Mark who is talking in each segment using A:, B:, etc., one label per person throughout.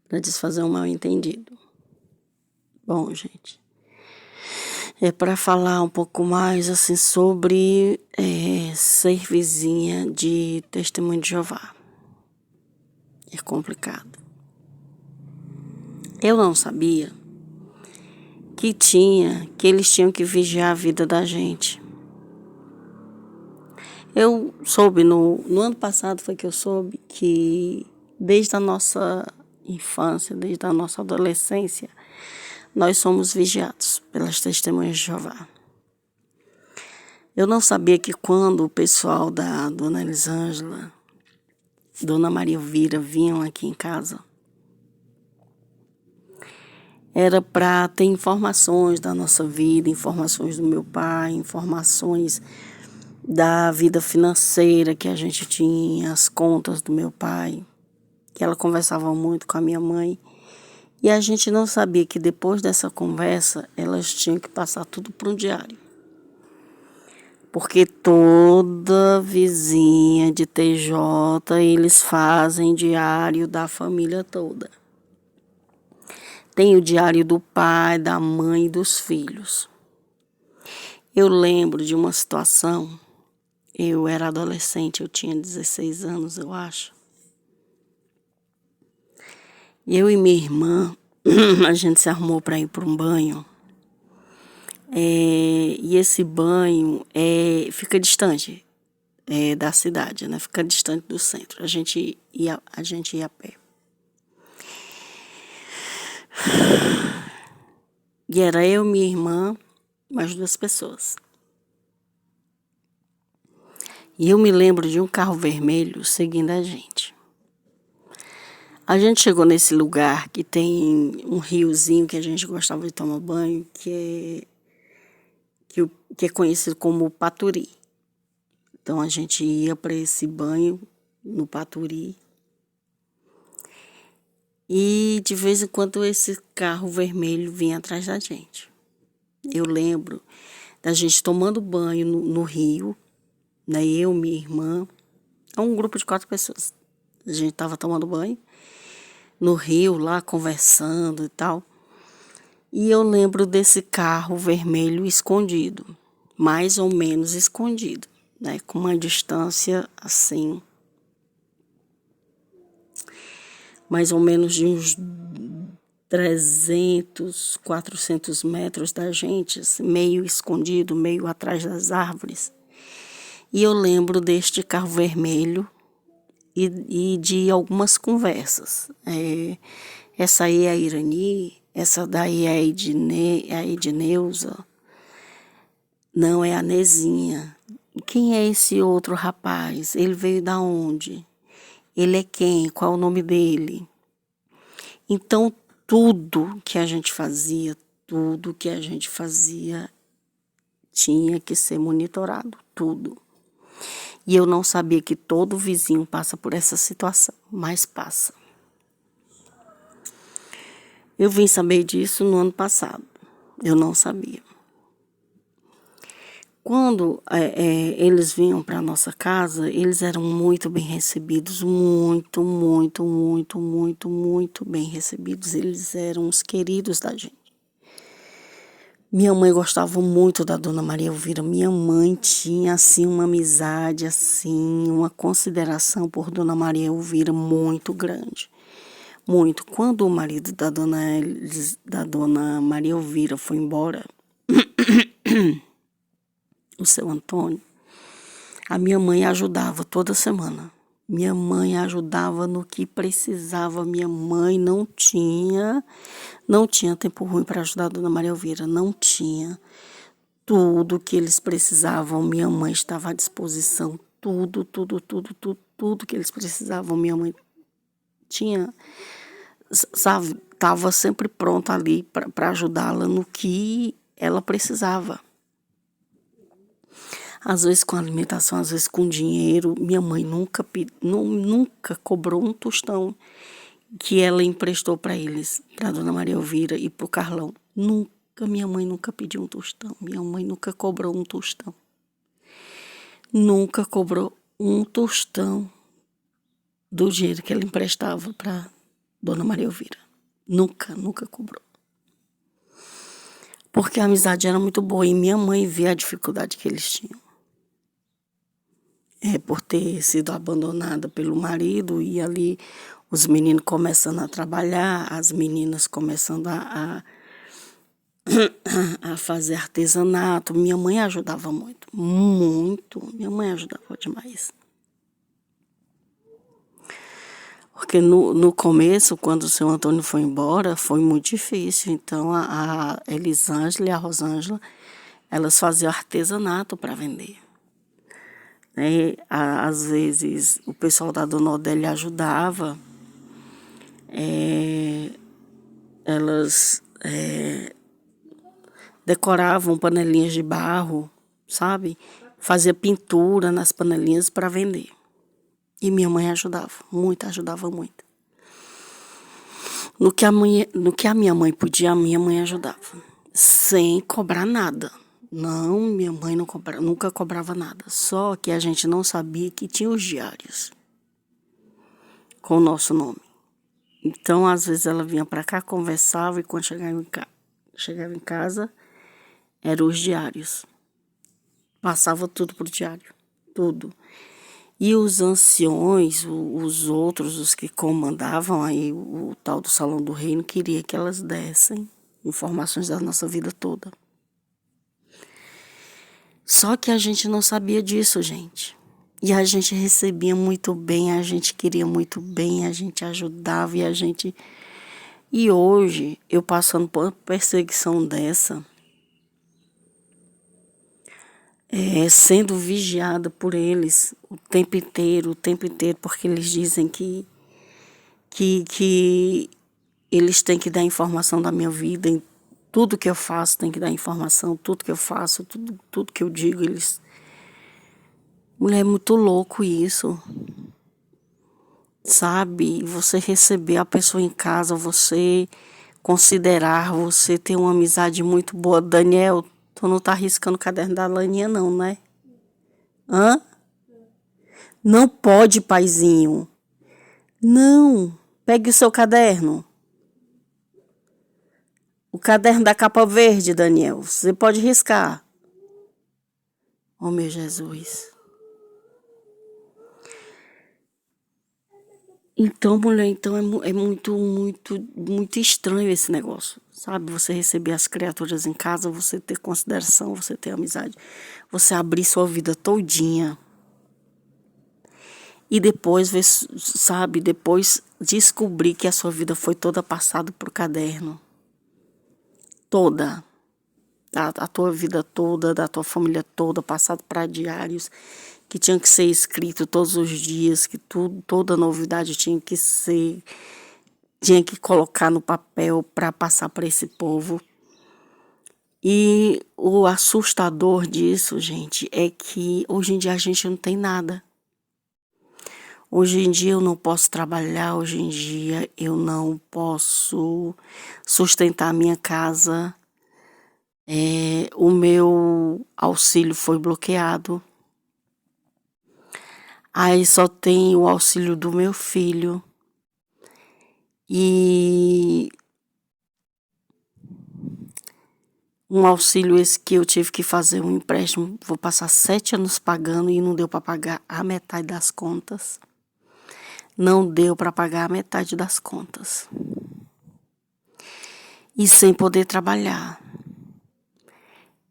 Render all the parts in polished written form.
A: para desfazer um mal-entendido. Bom, gente, é para falar um pouco mais assim sobre ser vizinha de Testemunho de Jeová. É complicado. Eu não sabia que eles tinham que vigiar a vida da gente. Eu soube, no ano passado foi que eu soube que desde a nossa infância, desde a nossa adolescência, nós somos vigiados pelas Testemunhas de Jeová. Eu não sabia que quando o pessoal da Dona Elisângela, Dona Maria Elvira vinham aqui em casa, era para ter informações da nossa vida, informações do meu pai, informações da vida financeira que a gente tinha, as contas do meu pai, que ela conversava muito com a minha mãe. E a gente não sabia que depois dessa conversa, elas tinham que passar tudo para um diário. Porque toda vizinha de TJ, eles fazem diário da família toda. Tem o diário do pai, da mãe e dos filhos. Eu lembro de uma situação, eu era adolescente, eu tinha 16 anos, eu acho. Eu e minha irmã, a gente se arrumou para ir para um banho. E esse banho fica distante da cidade, né? Fica distante do centro. A gente ia a pé. E era eu, minha irmã, mais 2 pessoas. E eu me lembro de um carro vermelho seguindo a gente. A gente chegou nesse lugar que tem um riozinho que a gente gostava de tomar banho, que é conhecido como Paturi. Então a gente ia para esse banho no Paturi. E de vez em quando esse carro vermelho vinha atrás da gente. Eu lembro da gente tomando banho no rio, né? Eu, minha irmã, um grupo de 4 pessoas. A gente estava tomando banho no rio, lá conversando e tal. E eu lembro desse carro vermelho escondido, mais ou menos escondido, né? Com uma distância assim, mais ou menos de uns 300, 400 metros da gente, assim, meio escondido, meio atrás das árvores. E eu lembro deste carro vermelho e de algumas conversas. Essa aí é a Irani, essa daí é a Edneuza, não, é a Nezinha. Quem é esse outro rapaz? Ele veio da onde? Ele é quem? Qual o nome dele? Então, tudo que a gente fazia tinha que ser monitorado, tudo. E eu não sabia que todo vizinho passa por essa situação, mas passa. Eu vim saber disso no ano passado, eu não sabia. Quando eles vinham para a nossa casa, eles eram muito bem recebidos, muito, muito, muito, muito, muito bem recebidos. Eles eram os queridos da gente. Minha mãe gostava muito da Dona Maria Elvira. Minha mãe tinha, assim, uma amizade, assim, uma consideração por Dona Maria Elvira muito grande. Muito. Quando o marido da Dona Maria Elvira foi embora, o seu Antônio, a minha mãe ajudava toda semana. Minha mãe ajudava no que precisava. Minha mãe não tinha tempo ruim para ajudar a Dona Maria Elvira. Não tinha. Tudo que eles precisavam, minha mãe estava à disposição. Tudo que eles precisavam, minha mãe tinha, sabe, estava sempre pronta ali para ajudá-la no que ela precisava. Às vezes com alimentação, às vezes com dinheiro. Minha mãe nunca cobrou um tostão que ela emprestou para eles, para a Dona Maria Elvira e para o Carlão. Minha mãe nunca pediu um tostão. Minha mãe nunca cobrou um tostão. Nunca cobrou um tostão do dinheiro que ela emprestava para Dona Maria Elvira. Nunca, nunca cobrou. Porque a amizade era muito boa e minha mãe via a dificuldade que eles tinham. Por ter sido abandonada pelo marido e ali os meninos começando a trabalhar, as meninas começando a fazer artesanato. Minha mãe ajudava muito, muito. Minha mãe ajudava demais. Porque no começo, quando o seu Antônio foi embora, foi muito difícil. Então, a Elisângela e a Rosângela, elas faziam artesanato para vender. Às vezes, o pessoal da Dona Odélia ajudava. Elas decoravam panelinhas de barro, sabe? Fazia pintura nas panelinhas para vender. E minha mãe ajudava muito. No que a minha mãe podia, a minha mãe ajudava. Sem cobrar nada. Não, minha mãe nunca cobrava nada. Só que a gente não sabia que tinha os diários com o nosso nome. Então, às vezes, ela vinha para cá, conversava e quando chegava em casa, eram os diários. Passava tudo pro diário. Tudo. E os anciões, os outros, os que comandavam aí o tal do Salão do Reino, queria que elas dessem informações da nossa vida toda. Só que a gente não sabia disso, gente. E a gente recebia muito bem, a gente queria muito bem, a gente ajudava e a gente... E hoje, eu passando por uma perseguição dessa, sendo vigiada por eles o tempo inteiro, porque eles dizem que eles têm que dar informação da minha vida, em tudo que eu faço tem que dar informação, tudo que eu faço, tudo que eu digo, eles... Mulher, é muito louco isso, sabe? Você receber a pessoa em casa, você considerar, você ter uma amizade muito boa. Daniel, tu não tá riscando o caderno da Laninha não, né? Hã? Não pode, paizinho. Não. Pegue o seu caderno. O caderno da capa verde, Daniel. Você pode riscar. Oh, meu Jesus. Então, mulher, é muito estranho esse negócio, sabe? Você receber as criaturas em casa, você ter consideração, você ter amizade, você abrir sua vida todinha e depois ver, sabe? Depois descobrir que a sua vida foi toda passada pro caderno, toda, a tua vida toda, da tua família toda, passado para diários que tinham que ser escrito todos os dias, que toda novidade tinha que colocar no papel para passar para esse povo. E o assustador disso, gente, é que hoje em dia a gente não tem nada. Hoje em dia eu não posso trabalhar, hoje em dia eu não posso sustentar a minha casa. O meu auxílio foi bloqueado. Aí só tem o auxílio do meu filho. E um auxílio esse que eu tive que fazer um empréstimo. Vou passar 7 anos pagando e não deu para pagar a metade das contas. Não deu para pagar a metade das contas. E sem poder trabalhar.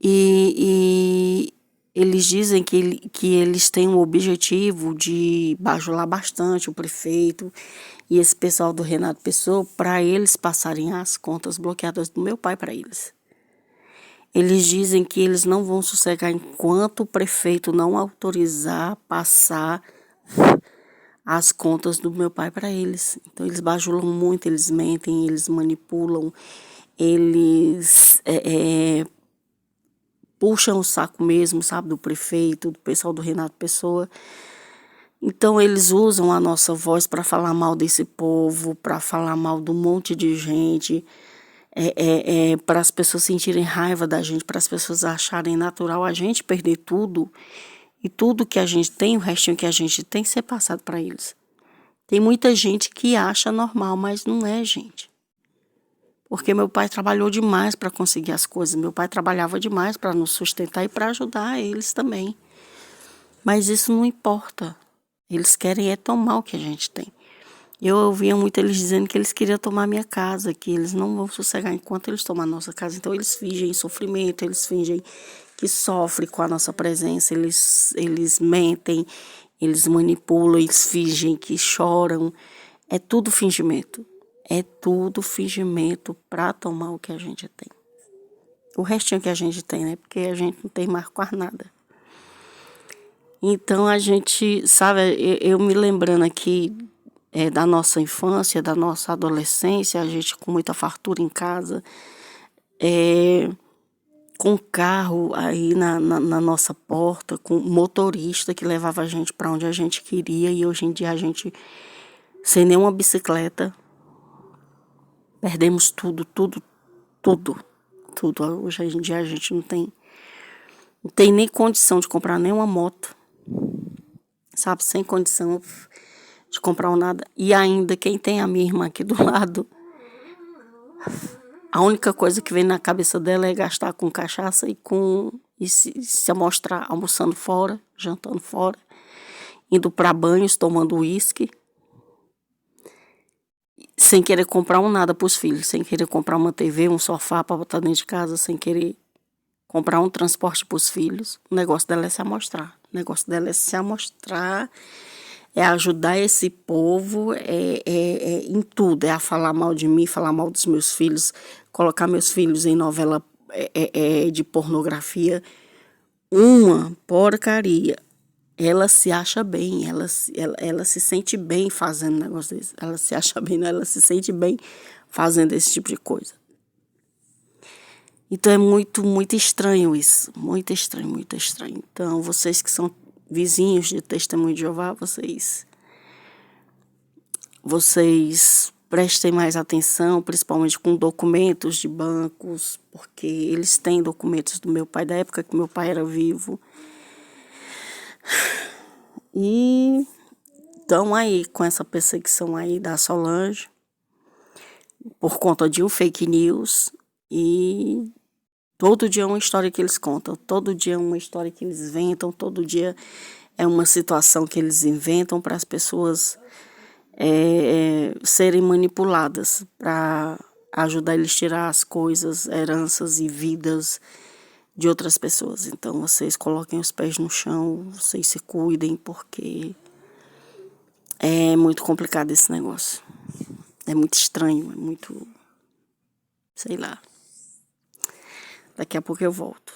A: E eles dizem que eles têm um objetivo de bajular bastante o prefeito e esse pessoal do Renato Pessoa para eles passarem as contas bloqueadas do meu pai para eles. Eles dizem que eles não vão sossegar enquanto o prefeito não autorizar passar as contas do meu pai para eles. Então eles bajulam muito, eles mentem, eles manipulam, eles puxam o saco mesmo, sabe, do prefeito, do pessoal do Renato Pessoa. Então eles usam a nossa voz para falar mal desse povo, para falar mal de um monte de gente, para as pessoas sentirem raiva da gente, para as pessoas acharem natural a gente perder tudo e tudo que a gente tem, o restinho que a gente tem, ser passado para eles. Tem muita gente que acha normal, mas não é, gente. Porque meu pai trabalhou demais para conseguir as coisas. Meu pai trabalhava demais para nos sustentar e para ajudar eles também. Mas isso não importa. Eles querem é tomar o que a gente tem. Eu ouvia muito eles dizendo que eles queriam tomar minha casa, que eles não vão sossegar enquanto eles tomam a nossa casa. Então eles fingem sofrimento, eles fingem que sofrem com a nossa presença, eles mentem, eles manipulam, eles fingem que choram. É tudo fingimento. É tudo fingimento para tomar o que a gente tem. O restinho que a gente tem, né? Porque a gente não tem mais quase nada. Então a gente, sabe, eu me lembrando aqui da nossa infância, da nossa adolescência, a gente com muita fartura em casa, com carro aí na nossa porta, com motorista que levava a gente para onde a gente queria, e hoje em dia a gente, sem nenhuma bicicleta, perdemos tudo, tudo, tudo, tudo. Hoje em dia a gente não tem nem condição de comprar nenhuma moto, sabe, sem condição de comprar nada. E ainda quem tem a minha irmã aqui do lado, a única coisa que vem na cabeça dela é gastar com cachaça e se amostrar almoçando fora, jantando fora, indo para banhos, tomando uísque, sem querer comprar nada para os filhos, sem querer comprar uma TV, um sofá para botar dentro de casa, sem querer comprar um transporte para os filhos. O negócio dela é se amostrar. O negócio dela é se amostrar, é ajudar esse povo em tudo. É a falar mal de mim, falar mal dos meus filhos, colocar meus filhos em novela de pornografia. Uma porcaria. Ela se acha bem, ela se sente bem fazendo negócio desse. Ela se acha bem, não, ela se sente bem fazendo esse tipo de coisa. Então é muito, muito estranho isso. Muito estranho, muito estranho. Então, vocês que são vizinhos de Testemunho de Jeová, vocês prestem mais atenção, principalmente com documentos de bancos, porque eles têm documentos do meu pai, da época que meu pai era vivo. E estão aí com essa perseguição aí da Solange, por conta de um fake news, e todo dia é uma história que eles contam, todo dia é uma história que eles inventam, todo dia é uma situação que eles inventam para as pessoas serem manipuladas, para ajudar eles a tirar as coisas, heranças e vidas de outras pessoas. Então vocês coloquem os pés no chão, vocês se cuidem, porque é muito complicado esse negócio. É muito estranho, é muito, sei lá. Daqui a pouco eu volto.